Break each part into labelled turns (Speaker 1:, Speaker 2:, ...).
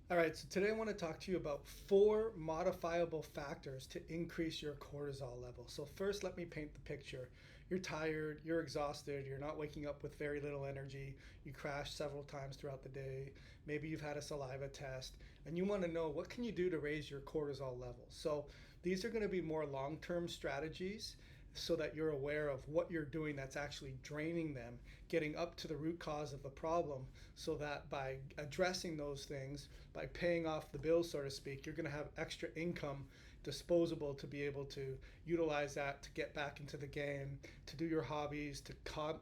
Speaker 1: All right, so today I want to talk to you about 4 modifiable factors to increase your cortisol level. So, first, let me paint the picture. You're tired, you're exhausted, you're not waking up with very little energy, you crashed several times throughout the day, maybe you've had a saliva test, and you want to know what can you do to raise your cortisol level. So, these are going to be more long term strategies so that you're aware of what you're doing that's actually draining them, getting up to the root cause of the problem, so that by addressing those things, by paying off the bills, so to speak, you're going to have extra income disposable to be able to utilize that to get back into the game, to do your hobbies, to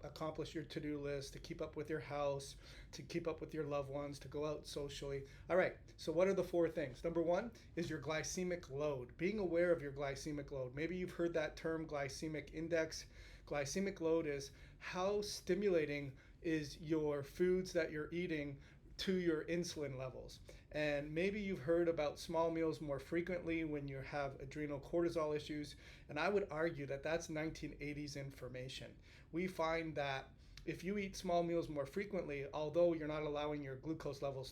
Speaker 1: accomplish your to-do list, to keep up with your house, to keep up with your loved ones, to go out socially. All right, so what are the 4 things? Number one is your glycemic load, being aware of your glycemic load. Maybe you've heard that term, glycemic index. Glycemic load is how stimulating is your foods that you're eating to your insulin levels. And maybe you've heard about small meals more frequently when you have adrenal cortisol issues. And I would argue that that's 1980s information. We find that if you eat small meals more frequently, although you're not allowing your glucose levels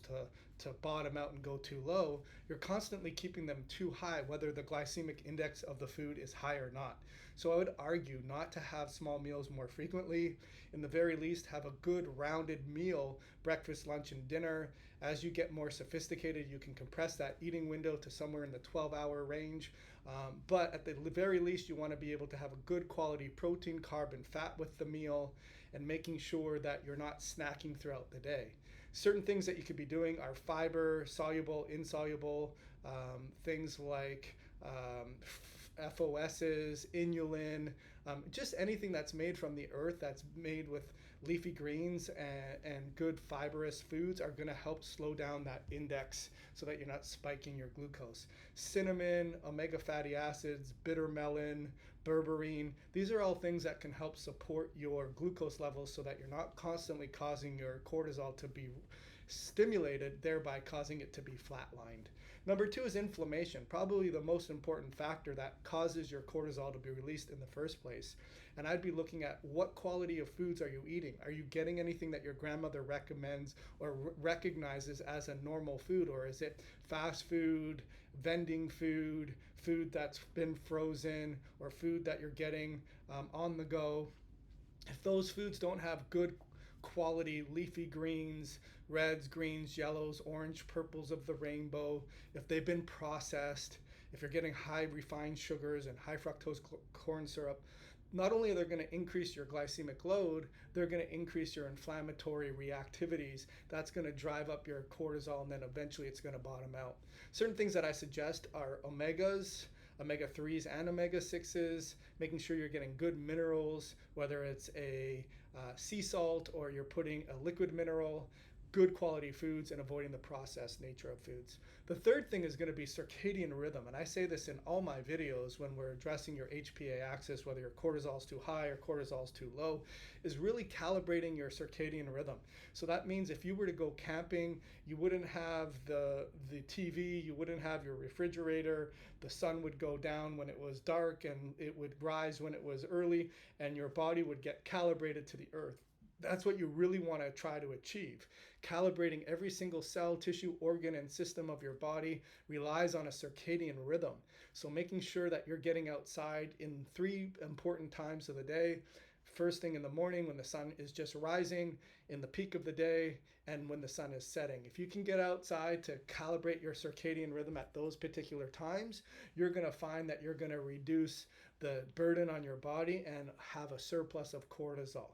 Speaker 1: to bottom out and go too low, you're constantly keeping them too high, whether the glycemic index of the food is high or not. So I would argue not to have small meals more frequently. In the very least, have a good rounded meal, breakfast, lunch, and dinner. As you get more sophisticated, you can compress that eating window to somewhere in the 12-hour range. But at the very least, you want to be able to have a good quality protein, carb, and fat with the meal, and making sure that you're not snacking throughout the day. Certain things that you could be doing are fiber, soluble, insoluble, things like FOSs, inulin, just anything that's made from the earth, that's made with leafy greens and good fibrous foods are going to help slow down that index so that you're not spiking your glucose. Cinnamon, omega fatty acids, bitter melon, berberine, these are all things that can help support your glucose levels so that you're not constantly causing your cortisol to be stimulated, thereby causing it to be flatlined. Number two is inflammation, probably the most important factor that causes your cortisol to be released in the first place. And I'd be looking at what quality of foods are you eating? Are you getting anything that your grandmother recommends or recognizes as a normal food? Or is it fast food, vending food, food that's been frozen, or food that you're getting on the go? If those foods don't have good quality leafy greens, reds, greens, yellows, orange, purples of the rainbow, if they've been processed, if you're getting high refined sugars and high fructose corn syrup, not only are they going to increase your glycemic load, they're going to increase your inflammatory reactivities. That's going to drive up your cortisol, and then eventually it's going to bottom out. Certain things that I suggest are omegas, omega 3s and omega 6s, making sure you're getting good minerals, whether it's a sea salt or you're putting a liquid mineral, good quality foods, and avoiding the processed nature of foods. The third thing is going to be circadian rhythm. And I say this in all my videos when we're addressing your HPA axis, whether your cortisol is too high or cortisol is too low, is really calibrating your circadian rhythm. So that means if you were to go camping, you wouldn't have the TV, you wouldn't have your refrigerator, the sun would go down when it was dark and it would rise when it was early, and your body would get calibrated to the earth. That's what you really want to try to achieve. Calibrating every single cell, tissue, organ, and system of your body relies on a circadian rhythm. So making sure that you're getting outside in 3 important times of the day. First thing in the morning when the sun is just rising, in the peak of the day, and when the sun is setting. If you can get outside to calibrate your circadian rhythm at those particular times, you're going to find that you're going to reduce the burden on your body and have a surplus of cortisol.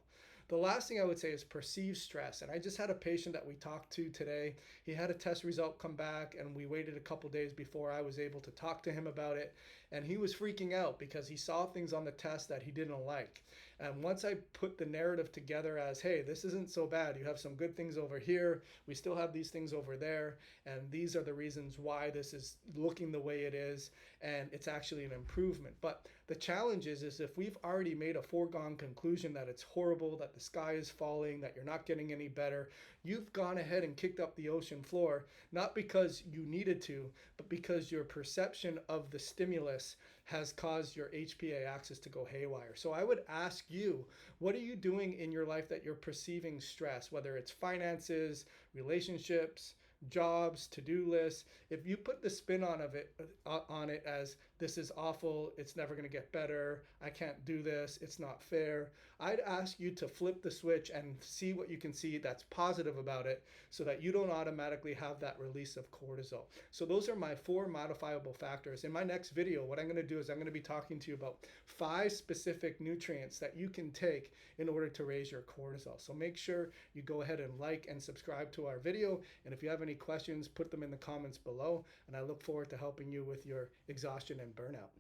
Speaker 1: The last thing I would say is perceived stress. And I just had a patient that we talked to today. He had a test result come back, and we waited a couple days before I was able to talk to him about it. And he was freaking out because he saw things on the test that he didn't like. And once I put the narrative together as, hey, this isn't so bad. You have some good things over here. We still have these things over there. And these are the reasons why this is looking the way it is. And it's actually an improvement. But the challenge is if we've already made a foregone conclusion that it's horrible, that the sky is falling, that you're not getting any better, you've gone ahead and kicked up the ocean floor, not because you needed to, but because your perception of the stimulus has caused your HPA axis to go haywire. So I would ask you, what are you doing in your life that you're perceiving stress, whether it's finances, relationships, jobs, to-do lists, if you put the spin on it as this is awful, it's never going to get better, I can't do this, it's not fair, I'd ask you to flip the switch and see what you can see that's positive about it, so that you don't automatically have that release of cortisol. So those are my 4 modifiable factors. In my next video, what I'm going to do is I'm going to be talking to you about 5 specific nutrients that you can take in order to raise your cortisol. So make sure you go ahead and like and subscribe to our video. And if you have any questions, put them in the comments below. And I look forward to helping you with your exhaustion and burnout.